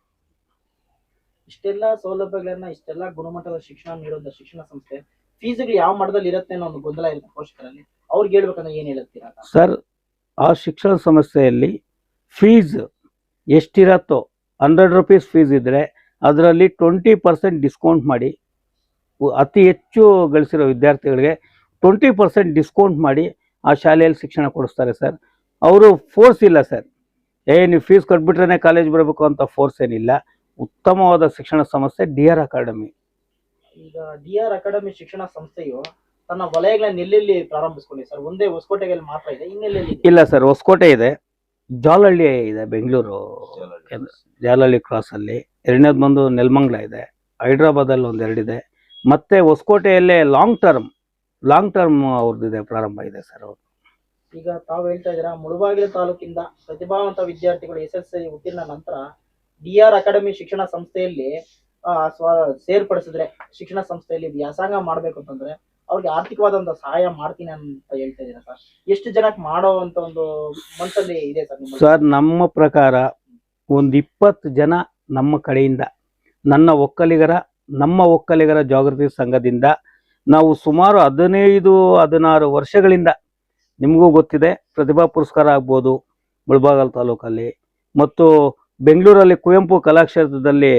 ಇಷ್ಟೆಲ್ಲ ಸೌಲಭ್ಯಗಳನ್ನ, ಇಷ್ಟೆಲ್ಲ ಗುಣಮಟ್ಟದ ಶಿಕ್ಷಣ ನೀಡುವಂತ ಶಿಕ್ಷಣ ಸಂಸ್ಥೆ ಫೀಸ್ಗಳು ಯಾವ ಮಟ್ಟದಲ್ಲಿ ಇರುತ್ತೆ ಅನ್ನೋ ಒಂದು ಗೊಂದಲ ಇರುತ್ತೆ ಪೋಷಕರಲ್ಲಿ. ಅವ್ರಿಗೆ ಹೇಳ್ಬೇಕಂದ್ರೆ ಏನ್ ಹೇಳುತ್ತೀರಾ ಸರ್? ಆ ಶಿಕ್ಷಣ ಸಂಸ್ಥೆಯಲ್ಲಿ ಫೀಸ್ ಎಷ್ಟಿರತ್ತೋ 100 ರೂಪೀಸ್ ಫೀಸ್ ಇದ್ದರೆ ಅದರಲ್ಲಿ 20% ಡಿಸ್ಕೌಂಟ್ ಮಾಡಿ, ಅತಿ ಹೆಚ್ಚು ಗಳಿಸಿರೋ ವಿದ್ಯಾರ್ಥಿಗಳಿಗೆ 20% ಡಿಸ್ಕೌಂಟ್ ಮಾಡಿ ಆ ಶಾಲೆಯಲ್ಲಿ ಶಿಕ್ಷಣ ಕೊಡಿಸ್ತಾರೆ ಸರ್. ಅವರು ಫೋರ್ಸ್ ಇಲ್ಲ ಸರ್. ನೀವು ಫೀಸ್ ಕಟ್ಬಿಟ್ರೇ ಕಾಲೇಜ್ ಬರಬೇಕು ಅಂತ ಫೋರ್ಸ್ ಏನಿಲ್ಲ. ಉತ್ತಮವಾದ ಶಿಕ್ಷಣ ಸಂಸ್ಥೆ DR ಅಕಾಡೆಮಿ. ಈಗ DR ಅಕಾಡೆಮಿ ಶಿಕ್ಷಣ ಸಂಸ್ಥೆಯು ತನ್ನ ವಲಯಗಳನ್ನ ಎಲ್ಲೆಲ್ಲಿ ಪ್ರಾರಂಭಿಸ್ಕೊಂಡಿದೆ ಸರ್? ಒಂದೇ ಹೊಸಕೋಟೆಯಲ್ಲಿ ಮಾತ್ರ ಇದೆ, ಇನ್ನೆಲ್ಲೆಲ್ಲಿ? ಇಲ್ಲ ಸರ್, ಹೊಸಕೋಟೆ ಇದೆ, ಜಾಲಹಳ್ಳಿ ಇದೆ, ಬೆಂಗಳೂರು ಜಾಲಹಳ್ಳಿ ಕ್ರಾಸಲ್ಲಿ. 2ನೇದು ಬಂದು ನೆಲಮಂಗಲ ಇದೆ, ಹೈದ್ರಾಬಾದಲ್ಲಿ 1-2 ಇದೆ, ಮತ್ತು ಹೊಸಕೋಟೆಯಲ್ಲೇ ಲಾಂಗ್ ಟರ್ಮ್ ಅವ್ರದ್ದಿದೆ, ಪ್ರಾರಂಭ ಇದೆ ಸರ್ ಅವರು. ಈಗ ತಾವು ಹೇಳ್ತಾ ಇದ್ದೀರಾ ಮುಳಬಾಗಿಲು ತಾಲೂಕಿಂದ ಪ್ರತಿಭಾವಂತ ವಿದ್ಯಾರ್ಥಿಗಳು SSLC ಉತ್ತೀರ್ಣ ನಂತರ DR ಅಕಾಡೆಮಿ ಶಿಕ್ಷಣ ಸಂಸ್ಥೆಯಲ್ಲಿ ಸೇರ್ಪಡಿಸಿದ್ರೆ, ಶಿಕ್ಷಣ ಸಂಸ್ಥೆಯಲ್ಲಿ ವ್ಯಾಸಂಗ ಮಾಡ್ಬೇಕು ಅಂತಂದ್ರೆ ಅವ್ರಿಗೆ ಆರ್ಥಿಕವಾದಂತ ಸಹಾಯ ಮಾಡ್ತೀನಿ ಅಂತ ಹೇಳ್ತಾ ಇದ್ದೀರಾ ಸರ್? ಎಷ್ಟು ಜನಕ್ಕೆ ಮಾಡೋ ಅಂತ ಒಂದು ಮನಸ್ಸಲ್ಲಿ ಇದೆ ಸರ್ ಸರ್? ನಮ್ಮ ಪ್ರಕಾರ ಒಂದು 20 ಜನ ನಮ್ಮ ಕಡೆಯಿಂದ, ನಮ್ಮ ಒಕ್ಕಲಿಗರ ಜಾಗೃತಿ ಸಂಘದಿಂದ ನಾವು ಸುಮಾರು 15-16 ವರ್ಷಗಳಿಂದ, ನಿಮಗೂ ಗೊತ್ತಿದೆ, ಪ್ರತಿಭಾ ಪುರಸ್ಕಾರ ಆಗ್ಬೋದು ಮುಳಬಾಗಲ್ ತಾಲೂಕಲ್ಲಿ, ಮತ್ತು ಬೆಂಗಳೂರಲ್ಲಿ ಕುವೆಂಪು ಕಲಾಕ್ಷೇತ್ರದಲ್ಲಿ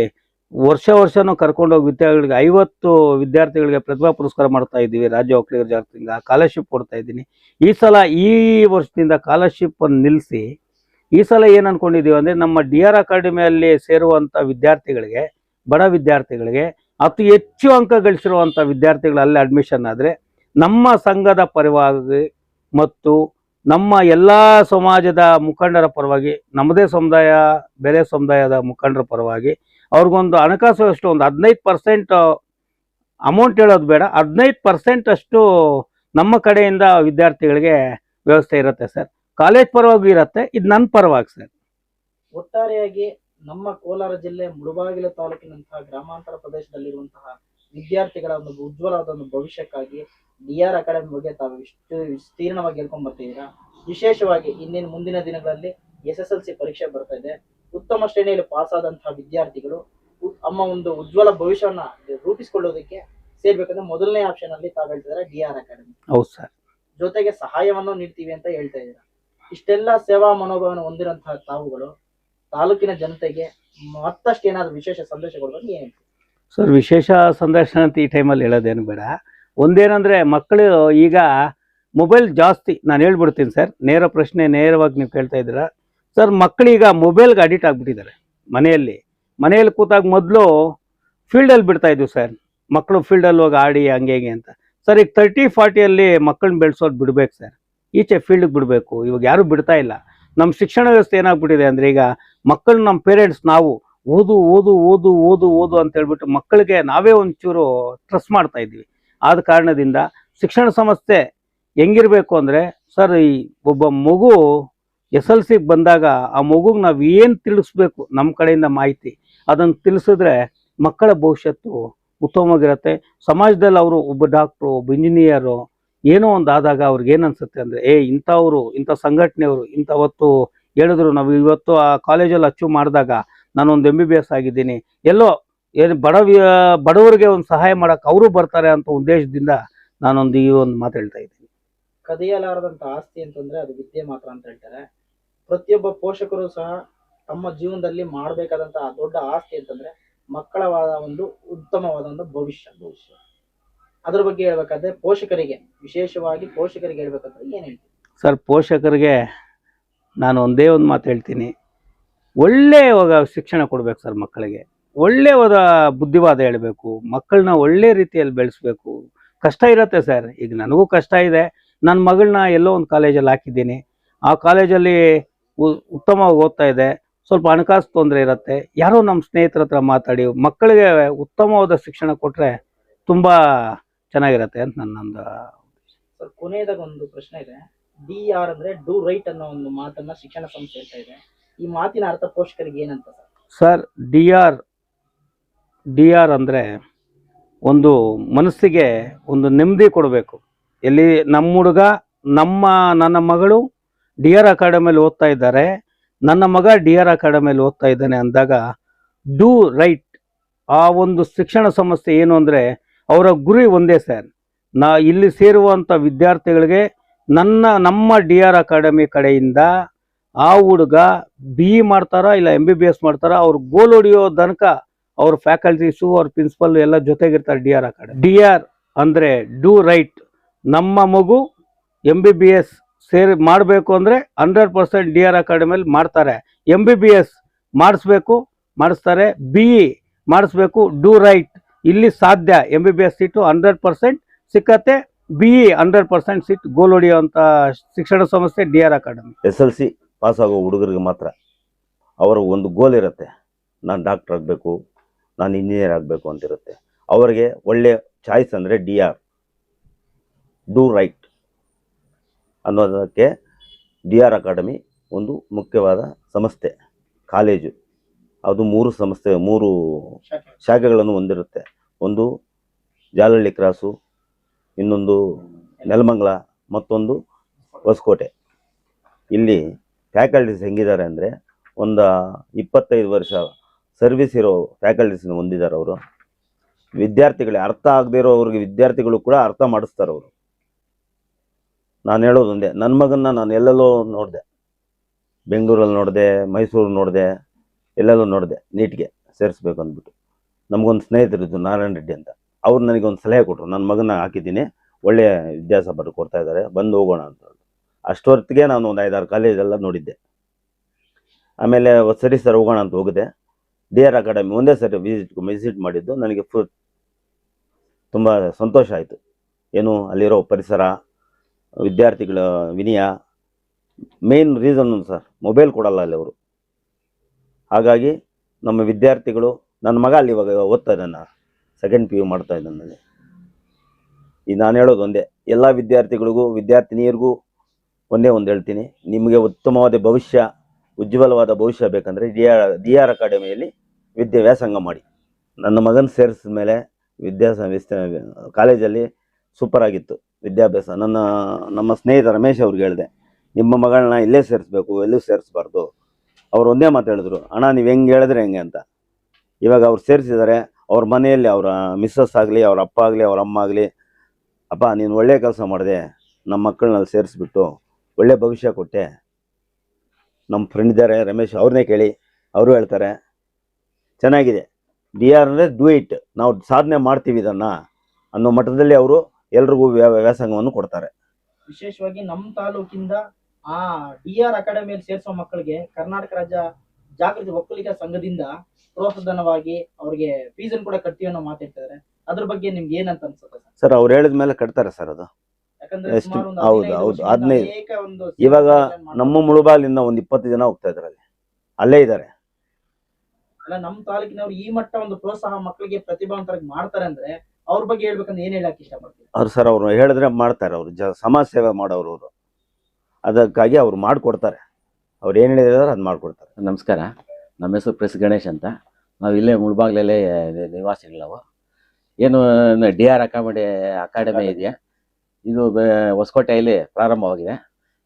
ವರ್ಷನೂ ಕರ್ಕೊಂಡೋಗಿ ವಿದ್ಯಾರ್ಥಿಗಳಿಗೆ 50 ವಿದ್ಯಾರ್ಥಿಗಳಿಗೆ ಪ್ರತಿಭಾ ಪುರಸ್ಕಾರ ಮಾಡ್ತಾ ಇದ್ದೀವಿ. ರಾಜ್ಯ ಒಕ್ಕಲಿಗರ ಜಾಗೃತಿಯಿಂದ ಸ್ಕಾಲರ್ಶಿಪ್ ಕೊಡ್ತಾ ಇದ್ದೀನಿ. ಈ ವರ್ಷದಿಂದ ಸ್ಕಾಲರ್ಶಿಪ್ಪನ್ನು ನಿಲ್ಲಿಸಿ ಈ ಸಲ ಏನು ಅಂದ್ಕೊಂಡಿದ್ದೀವಿ ಅಂದರೆ, ನಮ್ಮ DR ಅಕಾಡೆಮಿಯಲ್ಲಿ ಸೇರುವಂಥ ವಿದ್ಯಾರ್ಥಿಗಳಿಗೆ, ಬಡ ವಿದ್ಯಾರ್ಥಿಗಳಿಗೆ, ಅತಿ ಹೆಚ್ಚು ಅಂಕ ಗಳಿಸಿರುವಂಥ ವಿದ್ಯಾರ್ಥಿಗಳಲ್ಲಿ ಅಡ್ಮಿಷನ್ ಆದರೆ ನಮ್ಮ ಸಂಘದ ಪರವಾಗಿ ಮತ್ತು ನಮ್ಮ ಎಲ್ಲ ಸಮಾಜದ ಮುಖಂಡರ ಪರವಾಗಿ, ನಮ್ಮದೇ ಸಮುದಾಯ ಬೇರೆ ಸಮುದಾಯದ ಮುಖಂಡರ ಪರವಾಗಿ ಅವ್ರಿಗೊಂದು ಹಣಕಾಸು ಅಷ್ಟು ಒಂದು 15% ಅಮೌಂಟ್ ಹೇಳೋದು ಬೇಡ, 15% ಅಷ್ಟು ನಮ್ಮ ಕಡೆಯಿಂದ ವಿದ್ಯಾರ್ಥಿಗಳಿಗೆ ವ್ಯವಸ್ಥೆ ಇರುತ್ತೆ ಸರ್. ಕಾಲೇಜ್ ಪರವಾಗಿ ಇರುತ್ತೆ, ಇದು ನನ್ನ ಪರವಾಗಿ ಸರ್. ಒಟ್ಟಾರೆಯಾಗಿ ನಮ್ಮ ಕೋಲಾರ ಜಿಲ್ಲೆ ಮುಳಬಾಗಿಲು ತಾಲೂಕಿನಂತಹ ಗ್ರಾಮಾಂತರ ಪ್ರದೇಶದಲ್ಲಿರುವಂತಹ ವಿದ್ಯಾರ್ಥಿಗಳ ಒಂದು ಉಜ್ವಲವಾದ ಒಂದು ಭವಿಷ್ಯಕ್ಕಾಗಿ DR ಅಕಾಡೆಮಿ ಬಗ್ಗೆ ತಾವು ಇಷ್ಟು ವಿಸ್ತೀರ್ಣವಾಗಿ ಹೇಳ್ಕೊಂಡ್ ಬರ್ತಿದ್ದೀರಾ. ವಿಶೇಷವಾಗಿ ಇನ್ನೇನು ಮುಂದಿನ ದಿನಗಳಲ್ಲಿ SSLC ಪರೀಕ್ಷೆ ಬರ್ತಾ ಇದೆ. ಉತ್ತಮ ಶ್ರೇಣಿಯಲ್ಲಿ ಪಾಸ್ ಆದಂತಹ ವಿದ್ಯಾರ್ಥಿಗಳು ತಮ್ಮ ಒಂದು ಉಜ್ವಲ ಭವಿಷ್ಯವನ್ನ ರೂಪಿಸಿಕೊಳ್ಳೋದಕ್ಕೆ ಸೇರ್ಬೇಕಂದ್ರೆ ಮೊದಲನೇ ಆಪ್ಷನ್ ಅಲ್ಲಿ ತಾವು ಹೇಳ್ತಿದ್ದಾರೆ DR ಅಕಾಡೆಮಿ. ಹೌದು ಸರ್. ಜೊತೆಗೆ ಸಹಾಯವನ್ನು ನೀಡ್ತೀವಿ ಅಂತ ಹೇಳ್ತಾ ಇದ್ದೀರಾ. ಇಷ್ಟೆಲ್ಲ ಸೇವಾ ಮನೋಭಾವನ ಹೊಂದಿರುವಂತಹ ತಾವುಗಳು ತಾಲೂಕಿನ ಜನತೆಗೆ ಮತ್ತಷ್ಟು ಏನಾದ್ರು ವಿಶೇಷ ಸಂದೇಶ ಕೊಡೋದು ಏನು ಸರ್? ವಿಶೇಷ ಸಂದೇಶ ಅಂತ ಈ ಟೈಮಲ್ಲಿ ಹೇಳೋದೇನು ಬೇಡ. ಒಂದೇನಂದರೆ, ಮಕ್ಕಳು ಈಗ ಮೊಬೈಲ್ ಜಾಸ್ತಿ, ನಾನು ಹೇಳ್ಬಿಡ್ತೀನಿ ಸರ್, ನೇರವಾಗಿ ನೀವು ಕೇಳ್ತಾ ಇದ್ದೀರಾ ಸರ್. ಮಕ್ಕಳೀಗ ಮೊಬೈಲ್ಗೆ ಅಡಿಕ್ಟ್ ಆಗಿಬಿಟ್ಟಿದ್ದಾರೆ. ಮನೆಯಲ್ಲಿ ಕೂತಾಗ ಮೊದಲು ಫೀಲ್ಡಲ್ಲಿ ಬಿಡ್ತಾ ಇದ್ವಿ ಸರ್, ಮಕ್ಕಳು ಫೀಲ್ಡಲ್ಲಿ ಹೋಗಿ ಆಡಿ ಹಂಗೆ ಅಂತ. ಸರ್ ಈಗ 30-40 ಮಕ್ಕಳನ್ನ ಬೆಳೆಸೋದು ಬಿಡ್ಬೇಕು ಸರ್, ಈಚೆ ಫೀಲ್ಡ್ಗೆ ಬಿಡಬೇಕು. ಇವಾಗ ಯಾರೂ ಬಿಡ್ತಾ ಇಲ್ಲ. ನಮ್ಮ ಶಿಕ್ಷಣ ವ್ಯವಸ್ಥೆ ಏನಾಗ್ಬಿಟ್ಟಿದೆ ಅಂದರೆ, ಈಗ ಮಕ್ಕಳು, ನಮ್ಮ ಪೇರೆಂಟ್ಸ್, ನಾವು ಓದು ಓದು ಓದು ಓದು ಓದು ಅಂತ ಹೇಳ್ಬಿಟ್ಟು ಮಕ್ಕಳಿಗೆ ನಾವೇ ಒಂಚೂರು ಸ್ಟ್ರೆಸ್ ಮಾಡ್ತಾ ಇದ್ವಿ. ಆದ ಕಾರಣದಿಂದ ಶಿಕ್ಷಣ ಸಂಸ್ಥೆ ಹೆಂಗಿರಬೇಕು ಅಂದರೆ ಸರ್, ಈ ಒಬ್ಬ ಮಗು SSLCಗೆ ಬಂದಾಗ ಆ ಮಗುಗೆ ನಾವು ಏನು ತಿಳಿಸ್ಬೇಕು ನಮ್ಮ ಕಡೆಯಿಂದ ಮಾಹಿತಿ, ಅದನ್ನು ತಿಳಿಸಿದ್ರೆ ಮಕ್ಕಳ ಭವಿಷ್ಯತ್ತು ಉತ್ತಮವಾಗಿರುತ್ತೆ. ಸಮಾಜದಲ್ಲಿ ಅವರು ಒಬ್ಬ ಡಾಕ್ಟ್ರು, ಒಬ್ಬ ಇಂಜಿನಿಯರು ಏನೋ ಒಂದು ಆದಾಗ ಅವ್ರಿಗೆ ಏನು ಅನ್ಸುತ್ತೆ ಅಂದರೆ, ಇಂಥವ್ರು, ಇಂಥ ಸಂಘಟನೆಯವರು ಇಂಥವತ್ತು ಹೇಳಿದ್ರು, ನಾವು ಇವತ್ತು ಆ ಕಾಲೇಜಲ್ಲಿ ಅಚೀವ್ ಮಾಡಿದಾಗ ನಾನೊಂದು MBBS ಆಗಿದ್ದೀನಿ, ಎಲ್ಲೋ ಏನು ಬಡವರಿಗೆ ಒಂದು ಸಹಾಯ ಮಾಡೋಕೆ ಅವರು ಬರ್ತಾರೆ ಅಂತ ಉದ್ದೇಶದಿಂದ ನಾನೊಂದು ಈ ಒಂದು ಮಾತು ಹೇಳ್ತಾ ಇದ್ದೀನಿ. ಕದಿಯಲಾರದಂತ ಆಸ್ತಿ ಅಂತಂದ್ರೆ ಅದು ವಿದ್ಯೆ ಮಾತ್ರ ಅಂತ ಹೇಳ್ತಾರೆ. ಪ್ರತಿಯೊಬ್ಬ ಪೋಷಕರು ಸಹ ತಮ್ಮ ಜೀವನದಲ್ಲಿ ಮಾಡಬೇಕಾದಂತಹ ದೊಡ್ಡ ಆಸ್ತಿ ಅಂತಂದ್ರೆ ಮಕ್ಕಳ ಒಂದು ಉತ್ತಮವಾದ ಒಂದು ಭವಿಷ್ಯ. ಅದ್ರ ಬಗ್ಗೆ ಹೇಳ್ಬೇಕಾದ್ರೆ ಪೋಷಕರಿಗೆ, ವಿಶೇಷವಾಗಿ ಪೋಷಕರಿಗೆ ಹೇಳ್ಬೇಕಂದ್ರೆ ಏನ್ ಹೇಳ್ತೀವಿ ಸರ್? ಪೋಷಕರಿಗೆ ನಾನು ಒಂದೇ ಒಂದು ಮಾತು ಹೇಳ್ತೀನಿ, ಒಳ್ಳೆಯ ಶಿಕ್ಷಣ ಕೊಡ್ಬೇಕು ಸರ್ ಮಕ್ಕಳಿಗೆ. ಒಳ್ಳೆಯವಾದ ಬುದ್ಧಿವಾದ ಹೇಳಬೇಕು, ಮಕ್ಕಳನ್ನ ಒಳ್ಳೆ ರೀತಿಯಲ್ಲಿ ಬೆಳೆಸ್ಬೇಕು. ಕಷ್ಟ ಇರುತ್ತೆ ಸರ್, ಈಗ ನನಗೂ ಕಷ್ಟ ಇದೆ. ನನ್ನ ಮಗಳನ್ನ ಎಲ್ಲೋ ಒಂದು ಕಾಲೇಜಲ್ಲಿ ಹಾಕಿದ್ದೀನಿ, ಆ ಕಾಲೇಜಲ್ಲಿ ಉತ್ತಮವಾಗಿ ಓದ್ತಾ ಇದೆ, ಸ್ವಲ್ಪ ಹಣಕಾಸು ತೊಂದರೆ ಇರುತ್ತೆ. ಯಾರೋ ನಮ್ಮ ಸ್ನೇಹಿತರ ಹತ್ರ ಮಾತಾಡಿ ಮಕ್ಕಳಿಗೆ ಉತ್ತಮವಾದ ಶಿಕ್ಷಣ ಕೊಟ್ಟರೆ ತುಂಬ ಚೆನ್ನಾಗಿರುತ್ತೆ ಅಂತ ನನ್ನೊಂದು. ಸರ್, ಕೊನೆಯದಾಗ ಒಂದು ಪ್ರಶ್ನೆ ಇದೆ. DR ಅಂದ್ರೆ ಡೂ ರೈಟ್ ಅನ್ನೋ ಒಂದು ಮಾತನ್ನ ಶಿಕ್ಷಣ ಸಂಸ್ಥೆ ಹೇಳ್ತಾ ಇದೆ. ಈ ಮಾತಿನ ಅರ್ಥ ಪೋಷಕರಿಗೆ ಏನಂತ ಸರ್? DR ಅಂದರೆ ಒಂದು ಮನಸ್ಸಿಗೆ ಒಂದು ನೆಮ್ಮದಿ ಕೊಡಬೇಕು. ಎಲ್ಲಿ ನಮ್ಮ ಹುಡುಗ, ನನ್ನ ಮಗಳು DR ಅಕಾಡೆಮಿಯಲ್ಲಿ ಓದ್ತಾ ಇದ್ದಾರೆ, ನನ್ನ ಮಗ DR ಅಕಾಡೆಮಿಯಲ್ಲಿ ಓದ್ತಾ ಇದ್ದಾನೆ ಅಂದಾಗ ಡೂ ರೈಟ್. ಆ ಒಂದು ಶಿಕ್ಷಣ ಸಂಸ್ಥೆ ಏನು ಅಂದರೆ ಅವರ ಗುರಿ ಒಂದೇ ಸರ್. ಇಲ್ಲಿ ಸೇರುವಂಥ ವಿದ್ಯಾರ್ಥಿಗಳಿಗೆ ನಮ್ಮ DR ಅಕಾಡೆಮಿ ಕಡೆಯಿಂದ ಆ ಹುಡುಗ BE ಮಾಡ್ತಾರಾ ಇಲ್ಲ MBBS ಮಾಡ್ತಾರಾ, ಅವ್ರು ಗೋಲ್ ಹೊಡಿಯೋ ತನಕ ಅವ್ರ ಫ್ಯಾಕಲ್ಟೀಸು, ಅವ್ರ ಪ್ರಿನ್ಸಿಪಲ್ ಎಲ್ಲ ಜೊತೆಗಿರ್ತಾರೆ DR ಅಕಾಡೆಮಿ. DR ಅಂದರೆ ಡೂ ರೈಟ್. ನಮ್ಮ ಮಗು MBBS ಮಾಡಬೇಕು ಅಂದರೆ 100% DR ಅಕಾಡೆಮಿಯಲ್ಲಿ ಮಾಡ್ತಾರೆ. MBBS ಮಾಡಿಸ್ತಾರೆ, BE ಮಾಡಿಸ್ಬೇಕು, ಡೂ ರೈಟ್. ಇಲ್ಲಿ ಸಾಧ್ಯ MBBS ಸೀಟು 100% ಸಿಕ್ಕತ್ತೆ, BE 100% ಸೀಟ್ ಗೋಲ್ ಹೊಡೆಯುವಂಥ ಶಿಕ್ಷಣ ಸಂಸ್ಥೆ DR ಅಕಾಡೆಮಿ. SLC ಪಾಸ್ ಆಗೋ ಹುಡುಗರಿಗೆ ಮಾತ್ರ ಅವರ ಒಂದು ಗೋಲ್ ಇರುತ್ತೆ, ನಾನು ಡಾಕ್ಟರ್ ಆಗಬೇಕು, ನಾನು ಇಂಜಿನಿಯರ್ ಆಗಬೇಕು ಅಂತಿರುತ್ತೆ. ಅವರಿಗೆ ಒಳ್ಳೆಯ ಚಾಯ್ಸ್ ಅಂದರೆ DR, ಡೂ ರೈಟ್ ಅನ್ನೋದಕ್ಕೆ DR ಅಕಾಡೆಮಿ ಒಂದು ಮುಖ್ಯವಾದ ಸಂಸ್ಥೆ, ಕಾಲೇಜು. ಅದು 3 ಶಾಖೆಗಳನ್ನು ಹೊಂದಿರುತ್ತೆ. ಒಂದು ಜಾಲಹಳ್ಳಿ ಕ್ರಾಸು, ಇನ್ನೊಂದು ನೆಲಮಂಗಲ, ಮತ್ತೊಂದು ಹೊಸಕೋಟೆ. ಇಲ್ಲಿ ಫ್ಯಾಕಲ್ಟೀಸ್ ಹೆಂಗಿದ್ದಾರೆ ಅಂದರೆ ಒಂದು 25 ವರ್ಷ ಸರ್ವಿಸ್ ಇರೋ ಫ್ಯಾಕಲ್ಟೀಸ್ನ ಹೊಂದಿದ್ದಾರೆ ಅವರು. ವಿದ್ಯಾರ್ಥಿಗಳಿಗೆ ಅರ್ಥ ಆಗದೇ ಇರೋವ್ರಿಗೆ ವಿದ್ಯಾರ್ಥಿಗಳು ಕೂಡ ಅರ್ಥ ಮಾಡಿಸ್ತಾರೆ ಅವರು. ನಾನು ಹೇಳೋದೊಂದೇ, ನನ್ನ ಮಗನ್ನ ನಾನು ಎಲ್ಲೆಲ್ಲೋ ನೋಡಿದೆ, ಬೆಂಗಳೂರಲ್ಲಿ ನೋಡಿದೆ, ಮೈಸೂರು ನೋಡಿದೆ, ಎಲ್ಲೆಲ್ಲೋ ನೋಡಿದೆ ನೀಟ್ಗೆ ಸೇರಿಸ್ಬೇಕು ಅಂದ್ಬಿಟ್ಟು. ನಮಗೊಂದು ಸ್ನೇಹಿತರಿದ್ದು ನಾರಾಯಣ ರೆಡ್ಡಿ ಅಂತ, ಅವ್ರು ನನಗೊಂದು ಸಲಹೆ ಕೊಟ್ಟರು, ನನ್ನ ಮಗನ ಹಾಕಿದ್ದೀನಿ, ಒಳ್ಳೆಯ ವಿದ್ಯಾಸಂಪತ್ತು ಕೊಡ್ತಾ ಇದ್ದಾರೆ, ಬಂದು ಹೋಗೋಣ ಅಂತ. ಅಷ್ಟೊತ್ತಿಗೆ ನಾನು ಒಂದು 5-6 ಕಾಲೇಜೆಲ್ಲ ನೋಡಿದ್ದೆ. ಆಮೇಲೆ ಸರಿ ಸರ್ ಹೋಗೋಣ ಅಂತ ಹೋಗಿದೆ. DR ಅಕಾಡೆಮಿ ಒಂದೇ ಸರಿ ವಿಸಿಟ್ ಮಾಡಿದ್ದು ನನಗೆ ತುಂಬ ಸಂತೋಷ ಆಯಿತು. ಏನು ಅಲ್ಲಿರೋ ಪರಿಸರ, ವಿದ್ಯಾರ್ಥಿಗಳ ವಿನಯ, ಮೇನ್ ರೀಸನ್ ಸರ್, ಮೊಬೈಲ್ ಕೊಡಲ್ಲ ಅಲ್ಲಿ ಅವರು. ಹಾಗಾಗಿ ನಮ್ಮ ವಿದ್ಯಾರ್ಥಿಗಳು, ನನ್ನ ಮಗ ಅಲ್ಲಿ ಇವಾಗ ಓದ್ತಾ ಇದ್ದಾನೆ, 2nd PU ಮಾಡ್ತಾ ಇದ್ದಾನೆ. ಈಗ ನಾನು ಹೇಳೋದು ಒಂದೇ, ಎಲ್ಲ ವಿದ್ಯಾರ್ಥಿಗಳಿಗೂ ವಿದ್ಯಾರ್ಥಿನಿಯರಿಗೂ ಒಂದೇ ಒಂದು ಹೇಳ್ತೀನಿ, ನಿಮಗೆ ಉತ್ತಮವಾದ ಭವಿಷ್ಯ, ಉಜ್ವಲವಾದ ಭವಿಷ್ಯ ಬೇಕಂದರೆ DR ಅಕಾಡೆಮಿಯಲ್ಲಿ ವ್ಯಾಸಂಗ ಮಾಡಿ. ನನ್ನ ಮಗನ ಸೇರಿಸಿದ ಮೇಲೆ ಕಾಲೇಜಲ್ಲಿ ಸೂಪರ್ ಆಗಿತ್ತು ವಿದ್ಯಾಭ್ಯಾಸ. ನಮ್ಮ ಸ್ನೇಹಿತ ರಮೇಶ್ ಅವ್ರಿಗೆ ಹೇಳಿದೆ, ನಿಮ್ಮ ಮಗಳನ್ನ ಇಲ್ಲೇ ಸೇರಿಸ್ಬೇಕು, ಎಲ್ಲೂ ಸೇರಿಸ್ಬಾರ್ದು. ಅವ್ರು ಒಂದೇ ಮಾತು ಹೇಳಿದ್ರು, ಅಣ್ಣ ನೀವು ಹೆಂಗೆ ಹೇಳಿದ್ರೆ ಹೆಂಗೆ ಅಂತ. ಇವಾಗ ಅವ್ರು ಸೇರಿಸಿದ್ದಾರೆ, ಅವ್ರ ಮನೆಯಲ್ಲಿ ಅವರ ಮಿಸ್ಸಸ್ ಆಗಲಿ, ಅವ್ರ ಅಪ್ಪ ಆಗಲಿ, ಅವ್ರ ಅಮ್ಮ ಆಗಲಿ, ಅಪ್ಪ ನೀನು ಒಳ್ಳೆಯ ಕೆಲಸ ಮಾಡಿದೆ, ನಮ್ಮ ಮಕ್ಕಳನ್ನಲ್ಲಿ ಸೇರಿಸ್ಬಿಟ್ಟು ಒಳ್ಳೆ ಭವಿಷ್ಯ ಕೊಟ್ಟೆ. ನಮ್ಮ ಫ್ರೆಂಡ್ ಇದ್ದಾರೆ ರಮೇಶ್, ಅವ್ರನ್ನೇ ಕೇಳಿ, ಅವರು ಹೇಳ್ತಾರೆ ಚೆನ್ನಾಗಿದೆ. DR ಅಂದರೆ ಡೂ ಇಟ್, ನಾವು ಸಾಧನೆ ಮಾಡ್ತೀವಿ ಇದನ್ನು ಅನ್ನೋ ಮಟ್ಟದಲ್ಲಿ ಅವರು ಎಲ್ರಿಗೂ ವ್ಯಾಸಂಗವನ್ನು ಕೊಡ್ತಾರೆ. ವಿಶೇಷವಾಗಿ ನಮ್ಮ ತಾಲೂಕಿಂದ ಆ DR ಅಕಾಡೆಮಿಯಲ್ಲಿ ಸೇರಿಸೋ ಮಕ್ಕಳಿಗೆ ಕರ್ನಾಟಕ ರಾಜ್ಯ ಜಾಗೃತಿ ಒಕ್ಕಲಿಗ ಸಂಘದಿಂದ ಪ್ರೋತ್ಸಾಹಧನವಾಗಿ ಅವ್ರಿಗೆ ಫೀಸನ್ನು ಕೂಡ ಕಟ್ತೀವಿ ಅನ್ನೋ ಮಾತಾಡ್ತಿದ್ದಾರೆ. ಅದ್ರ ಬಗ್ಗೆ ನಿಮ್ಗೆ ಏನಂತ ಅನ್ಸುತ್ತೆ ಸರ್? ಅವ್ರು ಹೇಳಿದ ಮೇಲೆ ಕಟ್ತಾರೆ ಸರ್ ಅದು. ಎಷ್ಟು? ಹೌದು 15. ಇವಾಗ ನಮ್ಮ ಮುಳುಬಾಗಿಲಿಂದ ಒಂದು 20 ಜನ ಹೋಗ್ತಾ ಇದ್ದಾರೆ, ಅಲ್ಲೇ ಇದ್ದಾರೆ. ಅಲ್ಲ, ನಮ್ಮ ತಾಲೂಕಿನವ್ರು ಈ ಮಟ್ಟ ಒಂದು ಪ್ರೋತ್ಸಾಹ ಮಕ್ಕಳಿಗೆ ಪ್ರತಿಭಾವಂತರಾಗಿ ಮಾಡ್ತಾರೆ ಅಂದ್ರೆ ಅವ್ರ ಬಗ್ಗೆ ಹೇಳ್ಬೇಕಂದ್ರೆ ಏನ್ ಹೇಳಕ್ ಇಷ್ಟಪಡ್ತೀವಿ? ಸರ್ ಅವ್ರು ಹೇಳಿದ್ರೆ ಮಾಡ್ತಾರೆ. ಅವರು ಸಮಾಜ ಸೇವೆ ಮಾಡೋರು ಅವರು, ಅದಕ್ಕಾಗಿ ಅವ್ರು ಮಾಡಿಕೊಡ್ತಾರೆ. ಅವ್ರು ಏನು ಹೇಳಿದಾರೆ ಅದು ಮಾಡಿಕೊಡ್ತಾರೆ. ನಮಸ್ಕಾರ, ನಮ್ಮ ಹೆಸರು ಪ್ರೆಸ್ ಗಣೇಶ್ ಅಂತ. ನಾವು ಇಲ್ಲೇ ಮುಳ್ಬಾಗ್ಲಲ್ಲೇ ನಿವಾಸಿಗಳು. ನಾವು ಏನು DR ಅಕಾಡೆಮಿ ಇದೆಯಾ, ಇದು ಹೊಸಕೋಟೆಯಲ್ಲಿ ಪ್ರಾರಂಭವಾಗಿದೆ.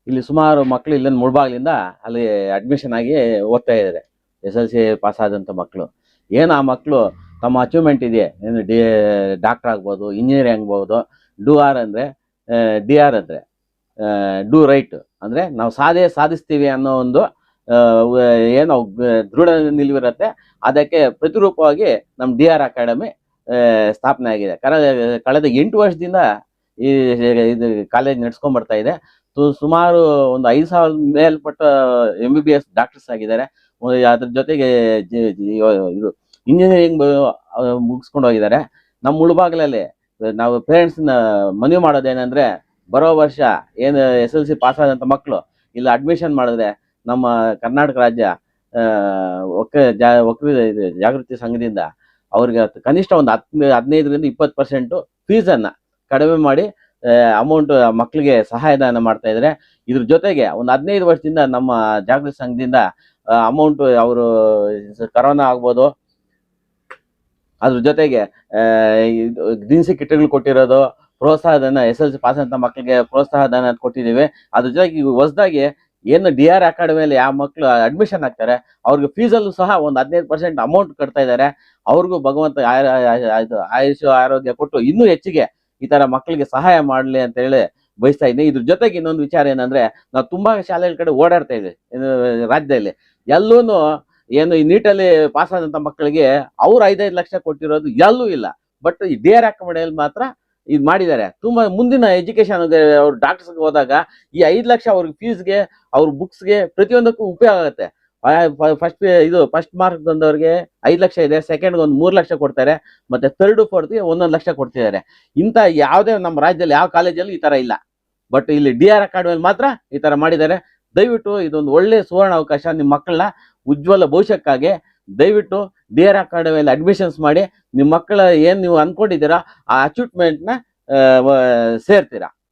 ಇಲ್ಲಿ ಸುಮಾರು ಮಕ್ಕಳು ಇಲ್ಲಿಂದ ಮುಳಬಾಗಿಲಿಂದ ಅಲ್ಲಿ ಅಡ್ಮಿಷನ್ ಆಗಿ ಓದ್ತಾ ಇದ್ದಾರೆ. SLC ಪಾಸ್ ಆದಂಥ ಮಕ್ಕಳು. ಏನು ಆ ಮಕ್ಕಳು ತಮ್ಮ ಅಚೀವ್ಮೆಂಟ್ ಇದೆ, ಏನು ಡಾಕ್ಟರ್ ಆಗ್ಬೋದು, ಇಂಜಿನಿಯರ್ ಆಗ್ಬೋದು. DR ಅಂದರೆ ಡೂ ರೈಟ್, ಅಂದರೆ ನಾವು ಸಾಧಿಸ್ತೀವಿ ಅನ್ನೋ ಒಂದು ಏನು ದೃಢ ನಿಲುವಿರುತ್ತೆ. ಅದಕ್ಕೆ ಪ್ರತಿರೂಪವಾಗಿ ನಮ್ಮ DR ಅಕಾಡೆಮಿ ಸ್ಥಾಪನೆ ಆಗಿದೆ. ಕಳೆದ 8 ವರ್ಷದಿಂದ ಈ ಇದು ಕಾಲೇಜ್ ನಡ್ಸ್ಕೊಂಡ್ ಬರ್ತಾ ಇದೆ. ಸುಮಾರು ಒಂದು 5,000 ಮೇಲ್ಪಟ್ಟ MBBS ಡಾಕ್ಟರ್ಸ್ ಆಗಿದ್ದಾರೆ. ಅದ್ರ ಜೊತೆಗೆ ಇದು ಇಂಜಿನಿಯರಿಂಗ್ ಮುಗಿಸ್ಕೊಂಡು ಹೋಗಿದ್ದಾರೆ. ನಮ್ಮ ಮುಳುಬಾಗಿಲಲ್ಲಿ ನಾವು ಪೇರೆಂಟ್ಸ್ನ ಮನವಿ ಮಾಡೋದೇನೆಂದ್ರೆ, ಬರೋ ವರ್ಷ ಏನು SLC ಪಾಸ್ ಆದಂಥ ಮಕ್ಕಳು ಇಲ್ಲಿ ಅಡ್ಮಿಷನ್ ಮಾಡಿದ್ರೆ ನಮ್ಮ ಕರ್ನಾಟಕ ರಾಜ್ಯ ಜಾಗೃತಿ ಸಂಘದಿಂದ ಅವ್ರಿಗೆ ಕನಿಷ್ಠ ಒಂದು 15ರಿಂದ 20% ಫೀಸನ್ನು ಕಡಿಮೆ ಮಾಡಿ ಅಮೌಂಟ್ ಮಕ್ಕಳಿಗೆ ಸಹಾಯಧನ ಮಾಡ್ತಾ ಇದ್ದಾರೆ. ಇದ್ರ ಜೊತೆಗೆ ಒಂದು 15 ವರ್ಷದಿಂದ ನಮ್ಮ ಜಾಗೃತಿ ಸಂಘದಿಂದ ಅಮೌಂಟ್ ಅವರು ಕರೋನಾ ಆಗ್ಬೋದು, ಅದ್ರ ಜೊತೆಗೆ ದಿನಸಿ ಕಿಟ್ಗಳು ಕೊಟ್ಟಿರೋದು, ಪ್ರೋತ್ಸಾಹಧನ SLC ಪಾಸ್ ಅಂತ ಮಕ್ಕಳಿಗೆ ಪ್ರೋತ್ಸಾಹಧನ ಕೊಟ್ಟಿದ್ದೀವಿ. ಅದ್ರ ಜೊತೆಗೆ ಹೊಸದಾಗಿ ಏನು DR ಅಕಾಡೆಮಿಯಲ್ಲಿ ಯಾವ ಮಕ್ಕಳು ಅಡ್ಮಿಷನ್ ಆಗ್ತಾರೆ ಅವ್ರಿಗೆ ಫೀಸಲ್ಲೂ ಸಹ ಒಂದು 15% ಅಮೌಂಟ್ ಕಟ್ತಾ ಇದ್ದಾರೆ. ಅವ್ರಿಗೂ ಭಗವಂತ ಆಯುಷ್ ಆರೋಗ್ಯ ಕೊಟ್ಟು ಇನ್ನೂ ಹೆಚ್ಚಿಗೆ ಈ ತರ ಮಕ್ಕಳಿಗೆ ಸಹಾಯ ಮಾಡಲಿ ಅಂತ ಹೇಳಿ ಬಯಸ್ತಾ ಇದ್ದೀನಿ. ಇದ್ರ ಜೊತೆಗೆ ಇನ್ನೊಂದು ವಿಚಾರ ಏನಂದ್ರೆ, ನಾವು ತುಂಬಾ ಶಾಲೆಗಳ ಕಡೆ ಓಡಾಡ್ತಾ ಇದ್ದೀವಿ ರಾಜ್ಯದಲ್ಲಿ. ಎಲ್ಲೂನು ಏನು ಈ ನೀಟಲ್ಲಿ ಪಾಸ್ ಆದಂತ ಮಕ್ಕಳಿಗೆ ಅವ್ರು 5-5 ಲಕ್ಷ ಕೊಟ್ಟಿರೋದು ಎಲ್ಲೂ ಇಲ್ಲ. ಬಟ್ ಈ DR ಅಕಾಡೆಮಿಯಲ್ಲಿ ಮಾತ್ರ ಇದು ಮಾಡಿದ್ದಾರೆ. ತುಂಬಾ ಮುಂದಿನ ಎಜುಕೇಶನ್ ಅವ್ರು ಡಾಕ್ಟರ್ಸ್ಗೆ ಹೋದಾಗ ಈ 5 ಲಕ್ಷ ಅವ್ರಿಗೆ ಫೀಸ್ಗೆ, ಅವ್ರ ಬುಕ್ಸ್ಗೆ, ಪ್ರತಿಯೊಂದಕ್ಕೂ ಉಪಯೋಗ ಆಗುತ್ತೆ. ಫಸ್ಟ್ ಮಾರ್ಕ್ ಬಂದವ್ರಿಗೆ 5 ಲಕ್ಷ ಇದೆ, ಸೆಕೆಂಡ್ಗೆ ಒಂದು 3 ಲಕ್ಷ ಕೊಡ್ತಾರೆ, ಮತ್ತೆ ಥರ್ಡ್ ಫೋರ್ತ್ಗೆ 1 ಲಕ್ಷ ಕೊಡ್ತಿದ್ದಾರೆ. ಇಂಥ ಯಾವುದೇ ನಮ್ಮ ರಾಜ್ಯದಲ್ಲಿ ಯಾವ ಕಾಲೇಜಲ್ಲಿ ಈ ತರ ಇಲ್ಲ. ಬಟ್ ಇಲ್ಲಿ DR ಅಕಾಡೆಮಿಯಲ್ಲಿ ಮಾತ್ರ ಈ ತರ ಮಾಡಿದ್ದಾರೆ. ದಯವಿಟ್ಟು ಇದೊಂದು ಒಳ್ಳೆ ಸುವರ್ಣ ಅವಕಾಶ. ನಿಮ್ಮ ಮಕ್ಕಳನ್ನ ಉಜ್ವಲ ಭವಿಷ್ಯಕ್ಕಾಗಿ ದಯವಿಟ್ಟು DR ಅಕಾಡೆಮಿಯಲ್ಲಿ ಅಡ್ಮಿಷನ್ಸ್ ಮಾಡಿ ನಿಮ್ಮ ಮಕ್ಕಳ ಏನ್ ನೀವು ಅನ್ಕೊಂಡಿದ್ದೀರಾ ಆ ಅಚೀವ್ಮೆಂಟ್ನ ಸೇರ್ತೀರಾ.